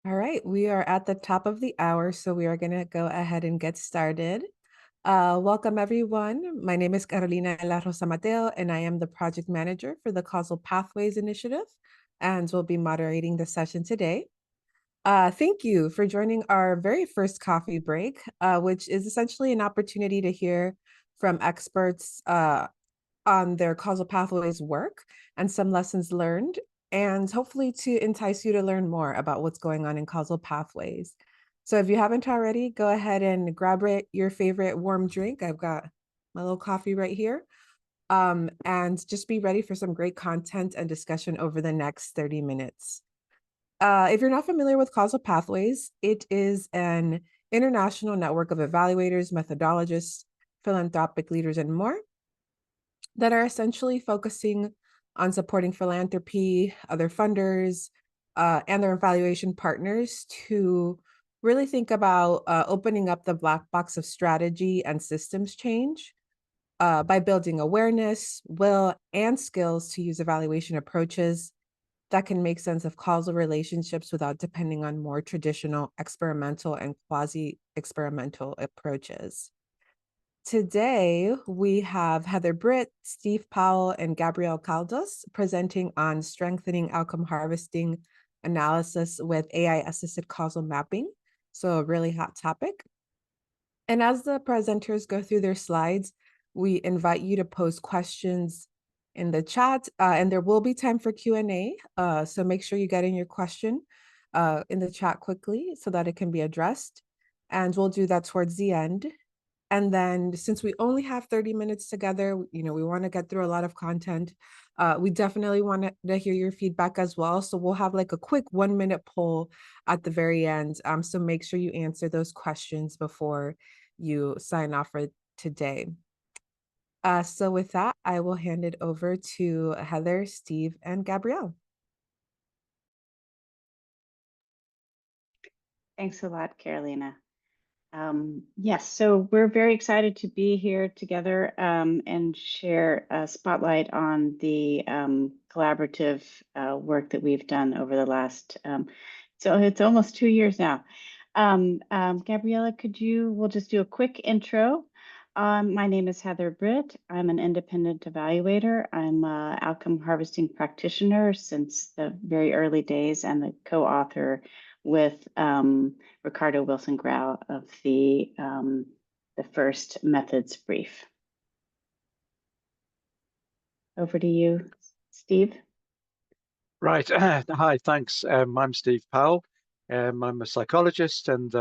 All right, we are at the top of the hour, so we are going to go ahead and get started. Welcome, everyone. My name is Carolina La Rosa Mateo, and I am the project manager for the Causal Pathways Initiative, and will be moderating the session today. Thank you for joining our very first coffee break, which is essentially an opportunity to hear from experts on their causal pathways work and some lessons learned, and hopefully to entice you to learn more about what's going on in causal pathways. So if you haven't already, go ahead and grab your favorite warm drink. I've got my little coffee right here. And just be ready for some great content and discussion over the next 30 minutes. If you're not familiar with causal pathways, it is an international network of evaluators, methodologists, philanthropic leaders, and more that are essentially focusing on supporting philanthropy, other funders, and their evaluation partners to really think about opening up the black box of strategy and systems change by building awareness, will, and skills to use evaluation approaches that can make sense of causal relationships without depending on more traditional experimental and quasi-experimental approaches. Today, we have Heather Britt, Steve Powell, and Gabriele Caldas presenting on strengthening outcome harvesting analysis with AI-assisted causal mapping. So a really hot topic. And as the presenters go through their slides, we invite you to post questions in the chat, and there will be time for Q&A. So make sure you get in your question in the chat quickly so that it can be addressed. And we'll do that towards the end. And then since we only have 30 minutes together, we want to get through a lot of content. We definitely want to hear your feedback as well. So we'll have like a quick 1-minute poll at the very end. So make sure you answer those questions before you sign off for today. So with that, I will hand it over to Heather, Steve, and Gabriele. Thanks a lot, Carolina. Yes, so we're very excited to be here together and share a spotlight on the collaborative work that we've done over the last, so it's almost 2 years now. Gabriela, we'll just do a quick intro. My name is Heather Britt. I'm an independent evaluator. I'm an outcome harvesting practitioner since the very early days and the co-author with Ricardo Wilson Grau of the first methods brief. Over to you, Steve. Right. Hi, thanks. I'm Steve Powell. I'm a psychologist and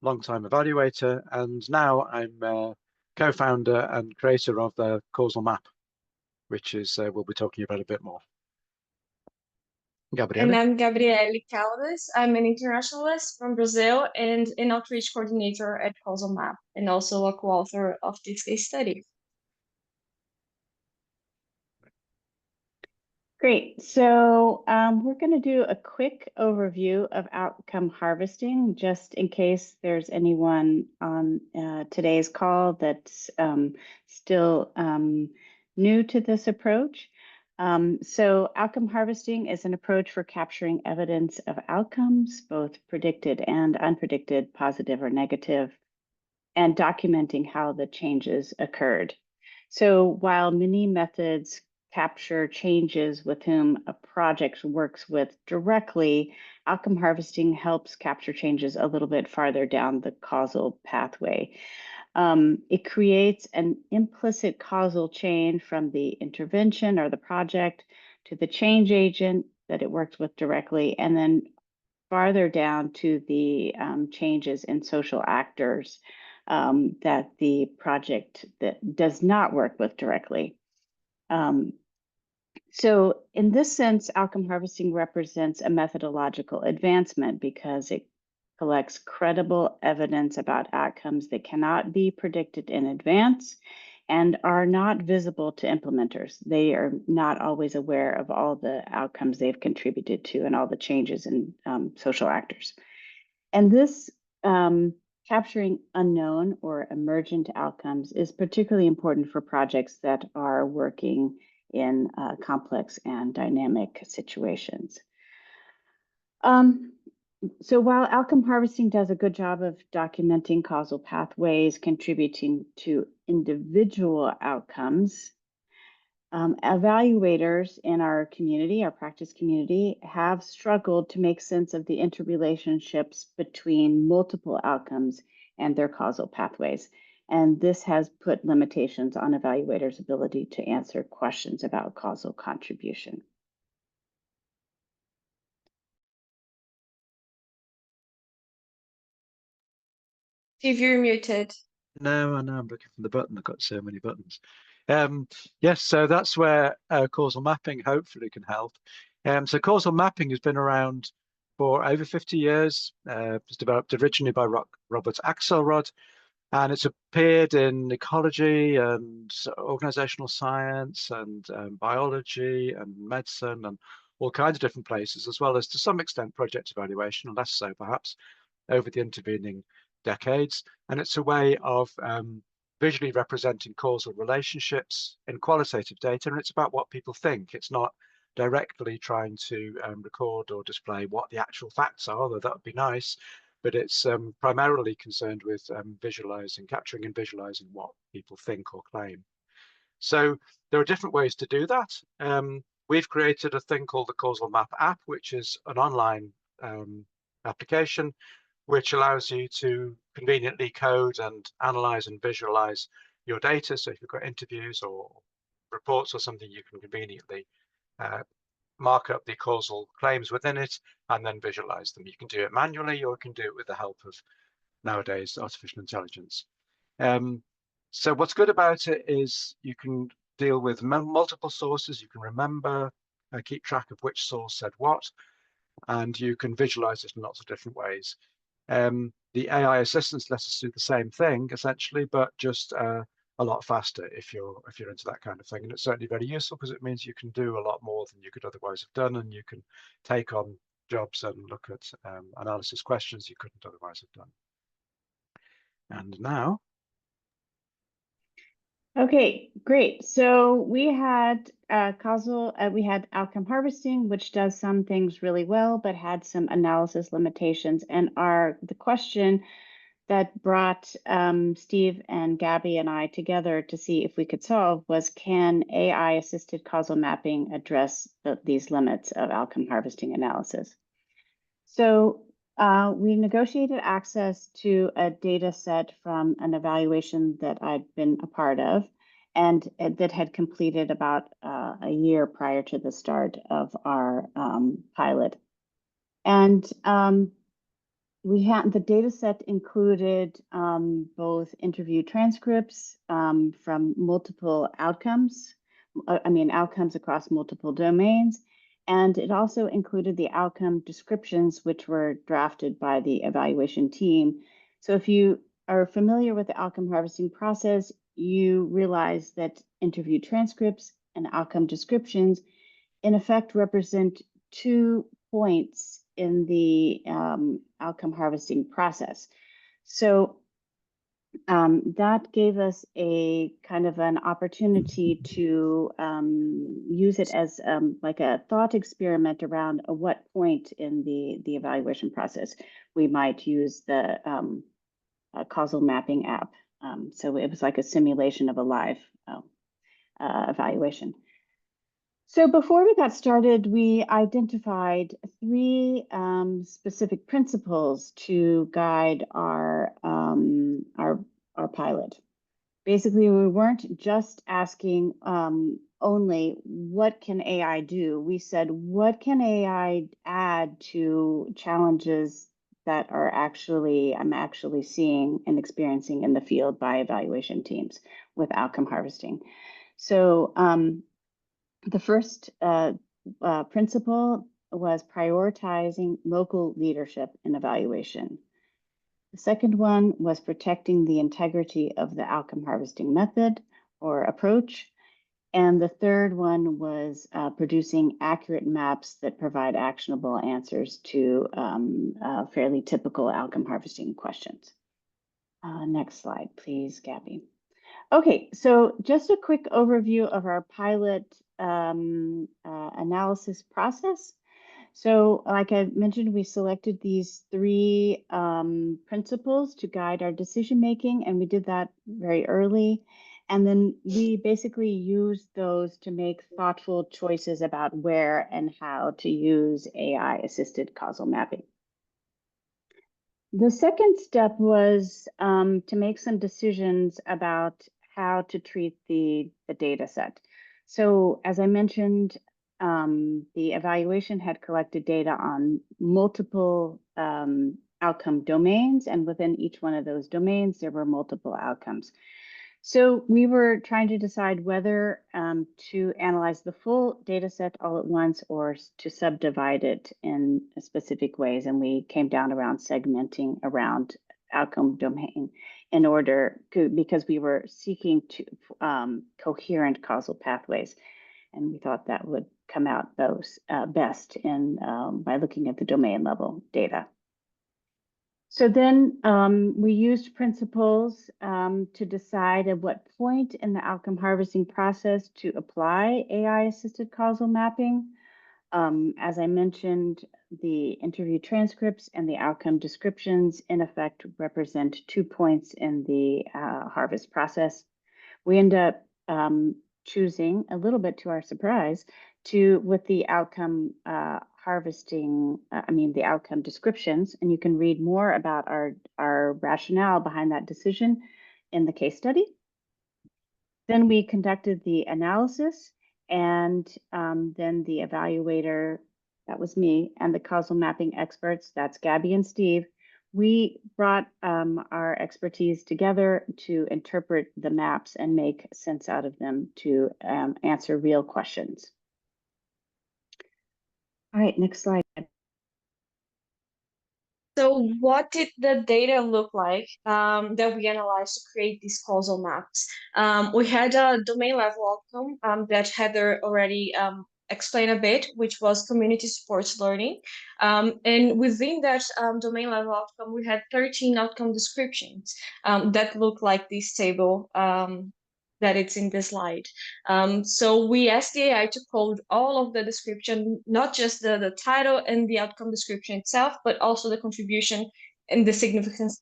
long-time evaluator, and now I'm co-founder and creator of the Causal Map, which is we'll be talking about a bit more. Gabriele. And I'm Gabriele Caldas. I'm an internationalist from Brazil and an outreach coordinator at Causal Map, and also a co-author of this case study. Great. So we're going to do a quick overview of outcome harvesting, just in case there's anyone on today's call that's still new to this approach. So outcome harvesting is an approach for capturing evidence of outcomes, both predicted and unpredicted, positive or negative, and documenting how the changes occurred. So while many methods capture changes with whom a project works with directly, outcome harvesting helps capture changes a little bit farther down the causal pathway. It creates an implicit causal chain from the intervention or the project to the change agent that it works with directly, and then farther down to the changes in social actors that the project that does not work with directly. So in this sense, outcome harvesting represents a methodological advancement because it collects credible evidence about outcomes that cannot be predicted in advance and are not visible to implementers. They are not always aware of all the outcomes they've contributed to and all the changes in social actors. And this capturing unknown or emergent outcomes is particularly important for projects that are working in complex and dynamic situations. So while outcome harvesting does a good job of documenting causal pathways contributing to individual outcomes, evaluators in our community, our practice community, have struggled to make sense of the interrelationships between multiple outcomes and their causal pathways. And this has put limitations on evaluators' ability to answer questions about causal contribution. Steve, you're muted. No, I know, I'm looking for the button. I've got so many buttons. Yes, so that's where causal mapping hopefully can help. So causal mapping has been around for over 50 years. It was developed originally by Robert Axelrod, and it's appeared in ecology and organizational science and biology and medicine and all kinds of different places, as well as to some extent project evaluation, less so perhaps, over the intervening decades. And it's a way of visually representing causal relationships in qualitative data, and it's about what people think. It's not directly trying to record or display what the actual facts are, although that would be nice, but it's primarily concerned with capturing and visualizing what people think or claim. So there are different ways to do that. We've created a thing called the Causal Map app, which is an online application which allows you to conveniently code and analyze and visualize your data. So if you've got interviews or reports or something, you can conveniently mark up the causal claims within it and then visualize them. You can do it manually, or you can do it with the help of nowadays artificial intelligence. So what's good about it is you can deal with multiple sources. You can remember, keep track of which source said what, and you can visualize it in lots of different ways. The AI assistants let us do the same thing essentially, but just a lot faster if you're into that kind of thing. And it's certainly very useful because it means you can do a lot more than you could otherwise have done, and you can take on jobs and look at analysis questions you couldn't otherwise have done. And now. Okay, great. So we had we had outcome harvesting, which does some things really well, but had some analysis limitations. And the question that brought Steve and Gabby and I together to see if we could solve was, can AI-assisted causal mapping address these limits of outcome harvesting analysis? So we negotiated access to a data set from an evaluation that I'd been a part of, and that had completed about a year prior to the start of our pilot. And the data set included both interview transcripts from multiple outcomes, outcomes across multiple domains, and it also included the outcome descriptions, which were drafted by the evaluation team. So if you are familiar with the outcome harvesting process, you realize that interview transcripts and outcome descriptions in effect represent 2 points in the outcome harvesting process. So that gave us a kind of an opportunity to use it as like a thought experiment around what point in the evaluation process we might use the causal mapping app. So it was like a simulation of a live evaluation. So before we got started, we identified 3 specific principles to guide our pilot. Basically, we weren't just asking only what can AI do. We said, what can AI add to challenges that I'm actually seeing and experiencing in the field by evaluation teams with outcome harvesting. So the first principle was prioritizing local leadership in evaluation. The second one was protecting the integrity of the outcome harvesting method or approach. And the third one was producing accurate maps that provide actionable answers to fairly typical outcome harvesting questions. Next slide, please, Gabby. Okay, so just a quick overview of our pilot analysis process. So like I mentioned, we selected these three principles to guide our decision making, and we did that very early. And then we basically used those to make thoughtful choices about where and how to use AI-assisted causal mapping. The second step was to make some decisions about how to treat the data set. So as I mentioned, the evaluation had collected data on multiple outcome domains, and within each one of those domains, there were multiple outcomes. So we were trying to decide whether to analyze the full data set all at once or to subdivide it in specific ways. And we came down around segmenting around outcome domain in order to, because we were seeking to coherent causal pathways. And we thought that would come out best in by looking at the domain level data. So then we used principles to decide at what point in the outcome harvesting process to apply AI-assisted causal mapping. As I mentioned, the interview transcripts and the outcome descriptions in effect represent 2 points in the harvest process. We end up choosing, a little bit to our surprise, with the outcome the outcome descriptions, and you can read more about our rationale behind that decision in the case study. Then we conducted the analysis, and then the evaluator, that was me, and the causal mapping experts, that's Gabby and Steve, we brought our expertise together to interpret the maps and make sense out of them to answer real questions. All right, next slide. So what did the data look like that we analyzed to create these causal maps? We had a domain level outcome that Heather already explained a bit, which was community supports learning. And within that domain level outcome, we had 13 outcome descriptions that look like this table that it's in the slide. So we asked the AI to code all of the description, not just the title and the outcome description itself, but also the contribution and the significance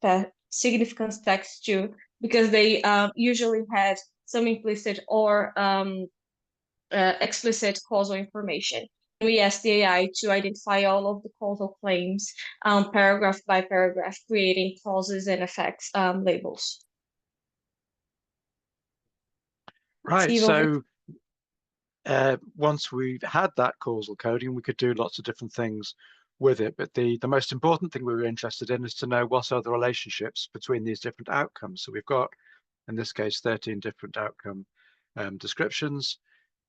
text too, because they usually had some implicit or explicit causal information. We asked the AI to identify all of the causal claims, paragraph by paragraph, creating causes and effects labels. Right, Steve, so once we've had that causal coding, we could do lots of different things with it. But the most important thing we were interested in is to know what are the relationships between these different outcomes. So we've got, in this case, 13 different outcome descriptions.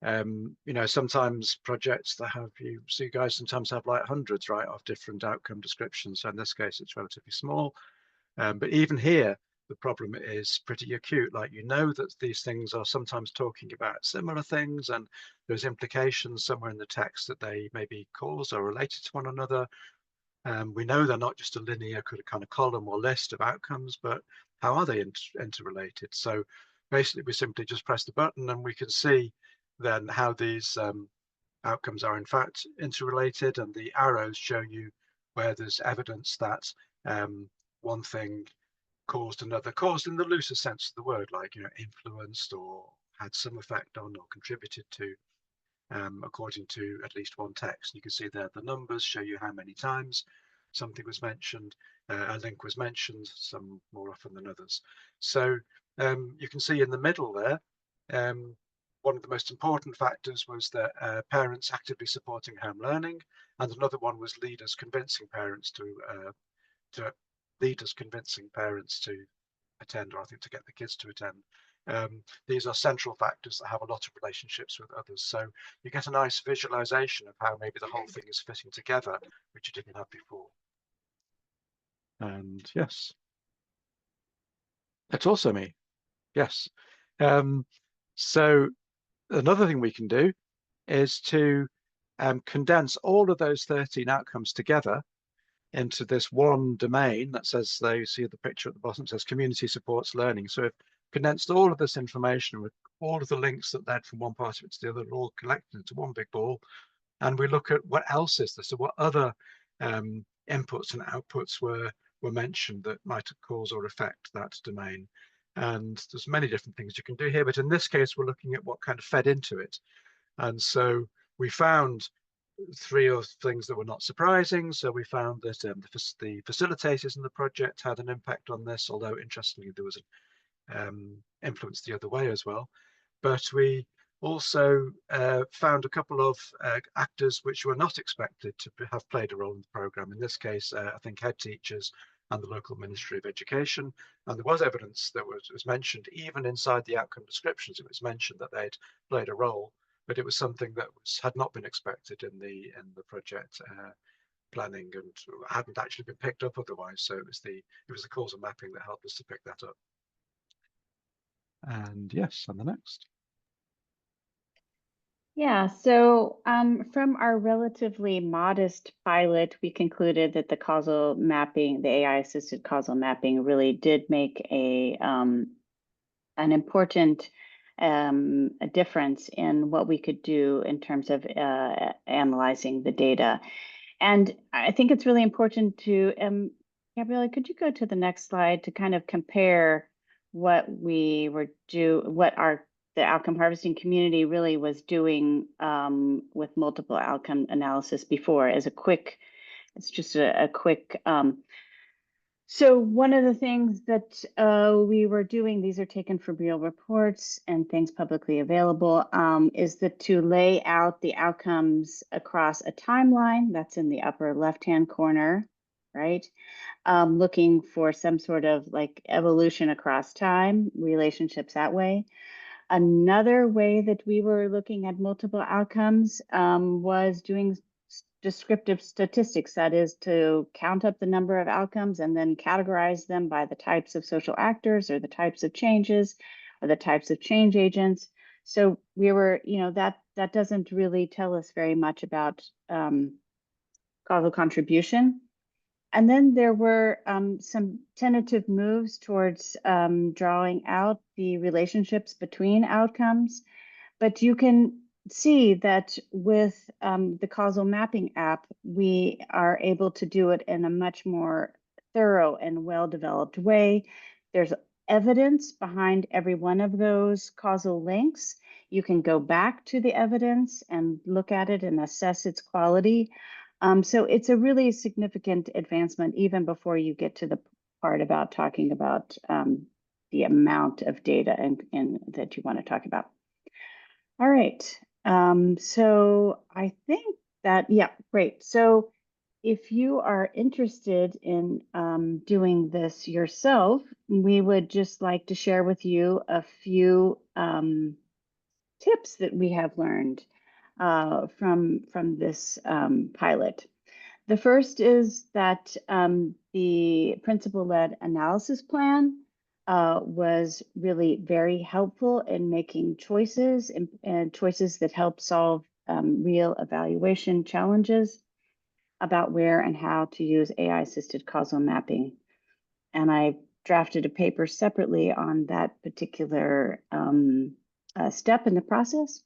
Sometimes projects that have, you guys sometimes have like hundreds, right, of different outcome descriptions. So in this case, it's relatively small. But even here, the problem is pretty acute. Like, that these things are sometimes talking about similar things, and there's implications somewhere in the text that they may be caused or related to one another. We know they're not just a linear kind of column or list of outcomes, but how are they interrelated? So basically, we simply just press the button and we can see then how these outcomes are in fact interrelated, and the arrows show you where there's evidence that one thing caused another, caused in the looser sense of the word, like, influenced or had some effect on or contributed to, according to at least one text. You can see there the numbers show you how many times something was mentioned, a link was mentioned, some more often than others. So you can see in the middle there, one of the most important factors was that parents actively supporting home learning, and another one was leaders convincing parents to attend, or I think to get the kids to attend. These are central factors that have a lot of relationships with others. So you get a nice visualization of how maybe the whole thing is fitting together, which you didn't have before. And yes, that's also me. Yes. So another thing we can do is to condense all of those 13 outcomes together into this one domain that says, there you see the picture at the bottom, says community supports learning. So we've condensed all of this information with all of the links that led from one part of it to the other, all collected into one big ball, and we look at what else is there. So what other inputs and outputs were mentioned that might cause or affect that domain. And there's many different things you can do here, but in this case, we're looking at what kind of fed into it. And so we found three of things that were not surprising. So we found that the facilitators in the project had an impact on this, although interestingly, there was an influence the other way as well. But we also found a couple of actors which were not expected to have played a role in the program. In this case, I think head teachers and the local Ministry of Education. And there was evidence that was mentioned, even inside the outcome descriptions, it was mentioned that they'd played a role, but it was something that had not been expected in the project planning and hadn't actually been picked up otherwise. So it was the causal mapping that helped us to pick that up. And yes, on the next. Yeah, so from our relatively modest pilot, we concluded that the causal mapping, the AI-assisted causal mapping, really did make an important a difference in what we could do in terms of analyzing the data. And I think it's really important to, Gabriele, could you go to the next slide to kind of compare what the outcome harvesting community really was doing with multiple outcome analysis before as a quick, it's just a quick, so one of the things that we were doing, these are taken from real reports and things publicly available, is that to lay out the outcomes across a timeline, that's in the upper left-hand corner, right? Looking for some sort of like evolution across time, relationships that way. Another way that we were looking at multiple outcomes was doing descriptive statistics, that is to count up the number of outcomes and then categorize them by the types of social actors or the types of changes or the types of change agents. So we were, that doesn't really tell us very much about causal contribution. And then there were some tentative moves towards drawing out the relationships between outcomes. But you can see that with the causal mapping app, we are able to do it in a much more thorough and well-developed way. There's evidence behind every one of those causal links. You can go back to the evidence and look at it and assess its quality. So it's a really significant advancement even before you get to the part about talking about the amount of data and that you want to talk about. All right, so I think that, yeah, great. So if you are interested in doing this yourself, we would just like to share with you a few tips that we have learned from this pilot. The first is that the principal-led analysis plan was really very helpful in making choices and choices that help solve real evaluation challenges about where and how to use AI-assisted causal mapping. And I drafted a paper separately on that particular step in the process.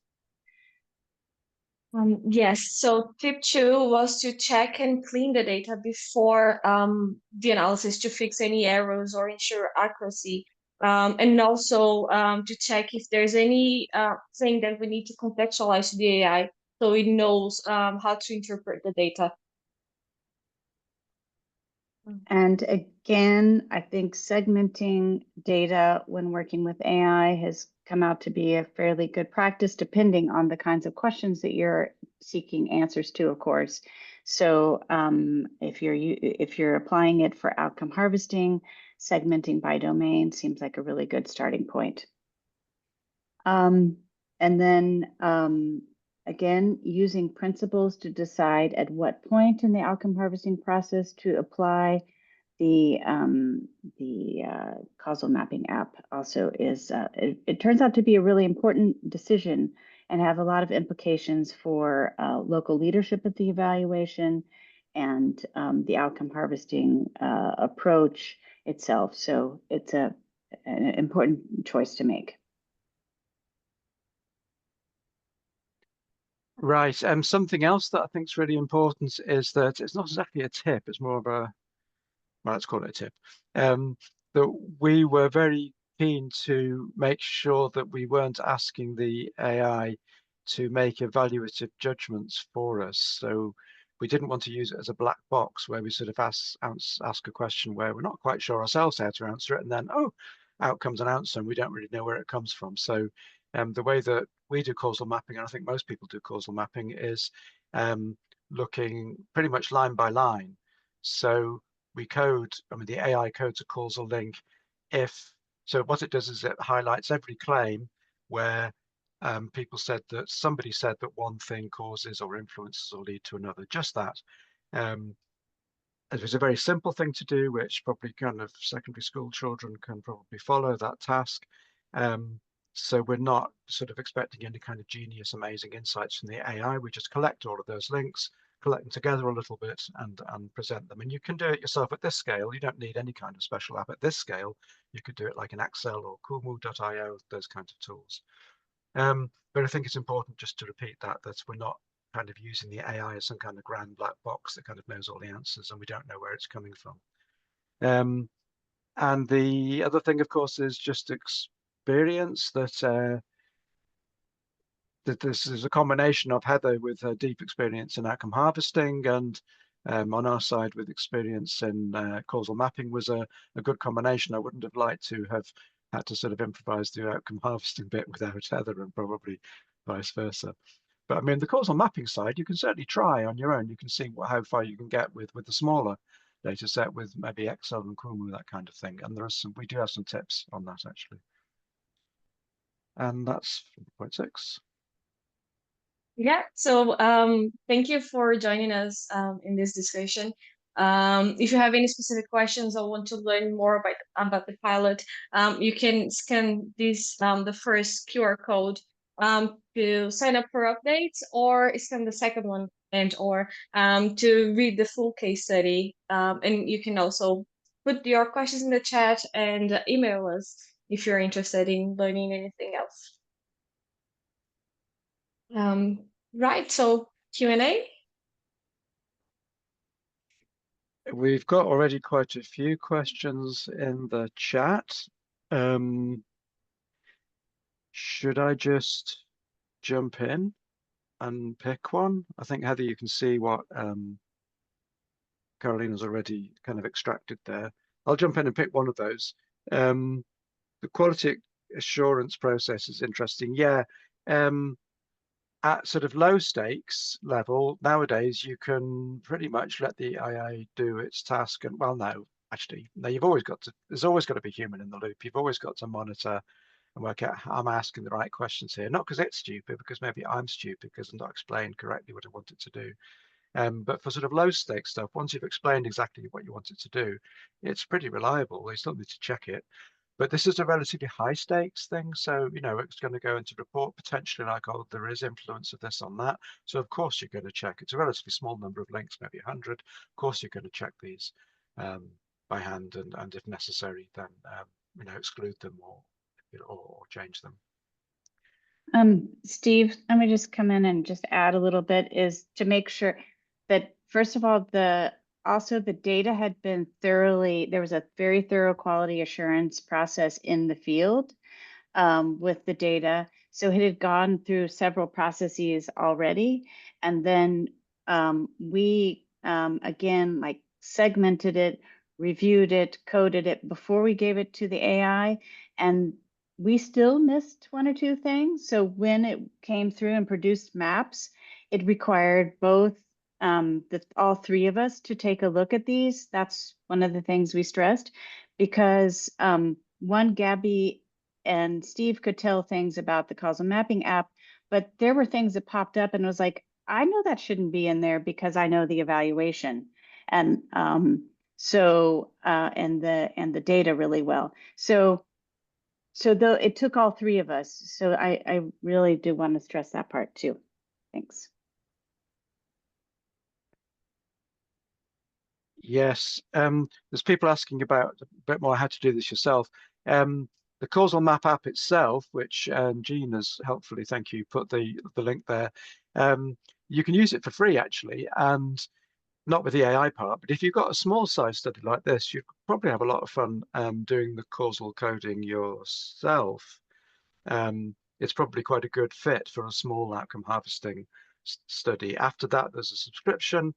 Yes, so tip 2 was to check and clean the data before the analysis to fix any errors or ensure accuracy. And also to check if there's any thing that we need to contextualize to the AI so it knows how to interpret the data. And again, I think segmenting data when working with AI has come out to be a fairly good practice, depending on the kinds of questions that you're seeking answers to, of course. So if you're applying it for outcome harvesting, segmenting by domain seems like a really good starting point. And then again, using principles to decide at what point in the outcome harvesting process to apply the causal mapping app also is, it turns out to be a really important decision and have a lot of implications for local leadership at the evaluation and the outcome harvesting approach itself. So it's an important choice to make. Right. Something else that I think is really important is that it's not exactly a tip, it's more of a, well, let's call it a tip. That we were very keen to make sure that we weren't asking the AI to make evaluative judgments for us. So we didn't want to use it as a black box where we sort of ask a question where we're not quite sure ourselves how to answer it, and then, oh, out comes an answer and we don't really know where it comes from. So the way that we do causal mapping, and I think most people do causal mapping, is looking pretty much line by line. So we code, I mean, the AI codes a causal link so what it does is it highlights every claim where people said that somebody said that one thing causes or influences or lead to another, just that. It was a very simple thing to do, which probably kind of secondary school children can probably follow that task. So we're not sort of expecting any kind of genius, amazing insights from the AI. We just collect all of those links, collect them together a little bit and present them. And you can do it yourself at this scale. You don't need any kind of special app at this scale. You could do it like in Excel or Kumu.io, those kinds of tools. But I think it's important just to repeat that we're not kind of using the AI as some kind of grand black box that kind of knows all the answers and we don't know where it's coming from. And the other thing, of course, is just experience that this is a combination of Heather with her deep experience in outcome harvesting and on our side with experience in causal mapping was a good combination. I wouldn't have liked to have had to sort of improvise the outcome harvesting bit without Heather and probably vice versa. But I mean, the causal mapping side, you can certainly try on your own. You can see how far you can get with the smaller data set with maybe Excel and Kumu, that kind of thing. And we do have some tips on that actually. And that's 4.6. Yeah, so thank you for joining us in this discussion. If you have any specific questions or want to learn more about the pilot, you can scan this the first QR code to sign up for updates, or scan the second one or to read the full case study. And you can also put your questions in the chat and email us if you're interested in learning anything else. Right, so Q&A. We've got already quite a few questions in the chat. Should I just jump in and pick one? I think, Heather, you can see what Carolina's already kind of extracted there. I'll jump in and pick one of those. The quality assurance process is interesting. Yeah, at sort of low stakes level, nowadays, you can pretty much let the AI do its task. And well, no, actually, no, there's always got to be human in the loop. You've always got to monitor and work out, am I asking the right questions here? Not because it's stupid, because maybe I'm stupid because I'm not explaining correctly what I want it to do. But for sort of low stakes stuff, once you've explained exactly what you want it to do, it's pretty reliable. You still need to check it. But this is a relatively high stakes thing. So, you know, it's going to go into report potentially like, oh, there is influence of this on that. So, of course, you're going to check. It's a relatively small number of links, maybe 100. Of course, you're going to check these by hand and if necessary, then, you know, exclude them or change them. Steve, let me just come in and just add a little bit is to make sure that, first of all, also the data had been there was a very thorough quality assurance process in the field with the data. So it had gone through several processes already. And then we, again, like segmented it, reviewed it, coded it before we gave it to the AI. And we still missed one or two things. So when it came through and produced maps, it required both all three of us to take a look at these. That's one of the things we stressed because one, Gabby and Steve could tell things about the causal mapping app, but there were things that popped up and was like, I know that shouldn't be in there because I know the evaluation and the data really well. So though it took all three of us. So I really do want to stress that part too. Thanks. Yes, there's people asking about a bit more how to do this yourself. The causal map app itself, which Jean has helpfully, thank you, put the link there. You can use it for free, actually, and not with the AI part, but if you've got a small size study like this, you probably have a lot of fun doing the causal coding yourself. It's probably quite a good fit for a small outcome harvesting study. After that, there's a subscription,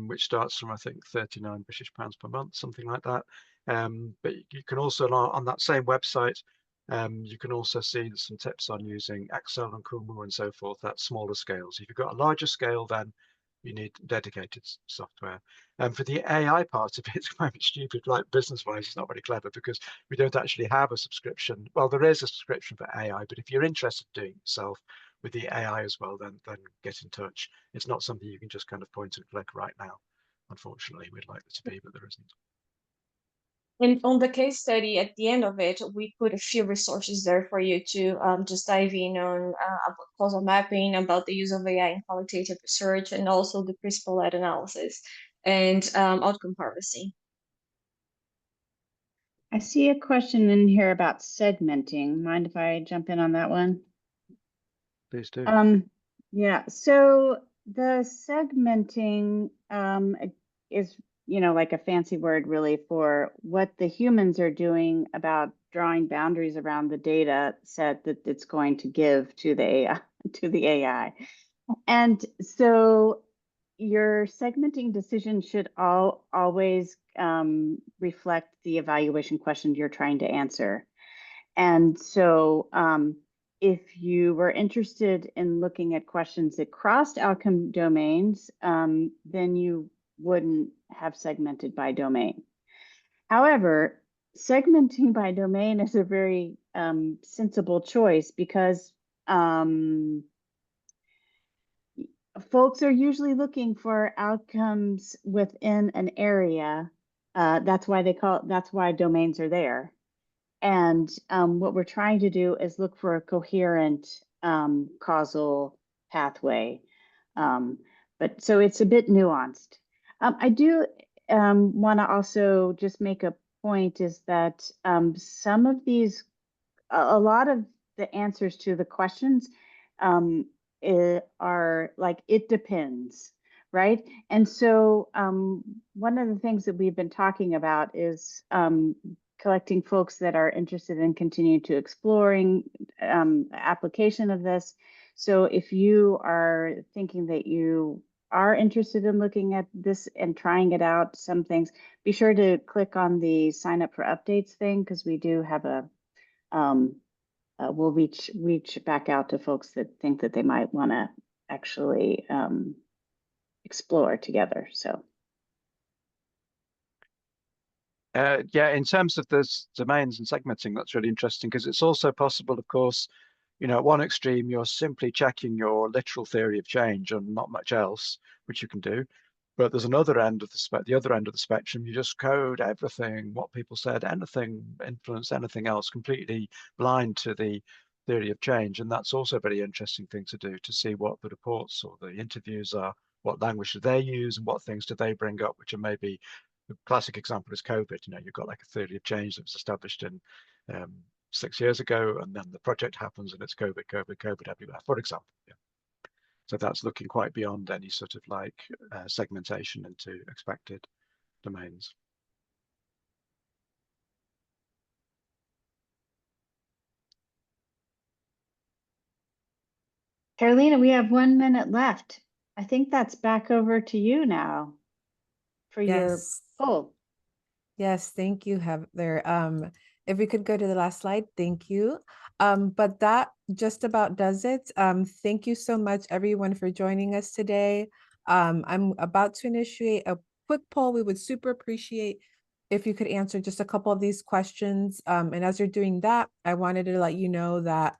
which starts from, I think, £39 British per month, something like that. But you can also, on that same website, you can also see some tips on using Excel and Kumul and so forth at smaller scales. If you've got a larger scale, then you need dedicated software. For the AI part of it, it's quite stupid, like business-wise, it's not very clever because we don't actually have a subscription. Well, there is a subscription for AI, but if you're interested in doing it yourself with the AI as well, then get in touch. It's not something you can just kind of point and click right now. Unfortunately, we'd like it to be, but there isn't. And on the case study, at the end of it, we put a few resources there for you to just dive in on about causal mapping, about the use of AI in qualitative research, and also the principle-led analysis and outcome harvesting. I see a question in here about segmenting. Mind if I jump in on that one? Please do. Yeah, so the segmenting is, like a fancy word really for what the humans are doing about drawing boundaries around the data set that it's going to give to the AI, And so your segmenting decision should always reflect the evaluation question you're trying to answer. And so if you were interested in looking at questions that crossed outcome domains, then you wouldn't have segmented by domain. However, segmenting by domain is a very sensible choice because folks are usually looking for outcomes within an area. That's why domains are there. And what we're trying to do is look for a coherent causal pathway. But so it's a bit nuanced. I do want to also just make a point is that some of these, a lot of the answers to the questions are like, it depends, right? And so one of the things that we've been talking about is collecting folks that are interested in continuing to exploring application of this. So if you are thinking that you are interested in looking at this and trying it out, some things, be sure to click on the sign up for updates thing, because we do have a, we'll reach back out to folks that think that they might want to actually explore together. So. Yeah, in terms of the domains and segmenting, that's really interesting because it's also possible, of course, at one extreme, you're simply checking your literal theory of change and not much else, which you can do. But there's another end of the other end of the spectrum. You just code everything, what people said, anything, influence anything else, completely blind to the theory of change. And that's also a very interesting thing to do, to see what the reports or the interviews are, what language do they use, and what things do they bring up, which are maybe, the classic example is COVID. You've got like a theory of change that was established in 6 years ago, and then the project happens and it's COVID everywhere, for example. Yeah. So that's looking quite beyond any sort of like segmentation into expected domains. Carolina, we have 1 minute left. I think that's back over to you now for your poll. Yes, thank you, Heather. If we could go to the last slide, thank you. But that just about does it. Thank you so much, everyone, for joining us today. I'm about to initiate a quick poll. We would super appreciate if you could answer just a couple of these questions. And as you're doing that, I wanted to let you know that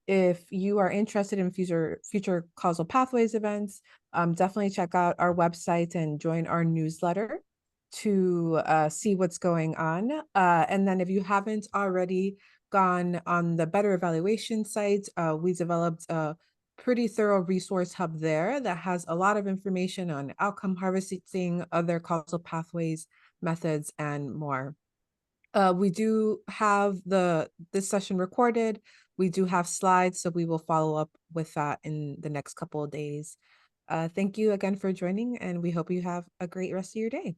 if you are interested in future causal pathways events, definitely check out our website and join our newsletter to see what's going on. And then if you haven't already gone on the Better Evaluation site, we developed a pretty thorough resource hub there that has a lot of information on outcome harvesting, other causal pathways, methods, and more. We do have this session recorded. We do have slides, so we will follow up with that in the next couple of days. Thank you again for joining, and we hope you have a great rest of your day.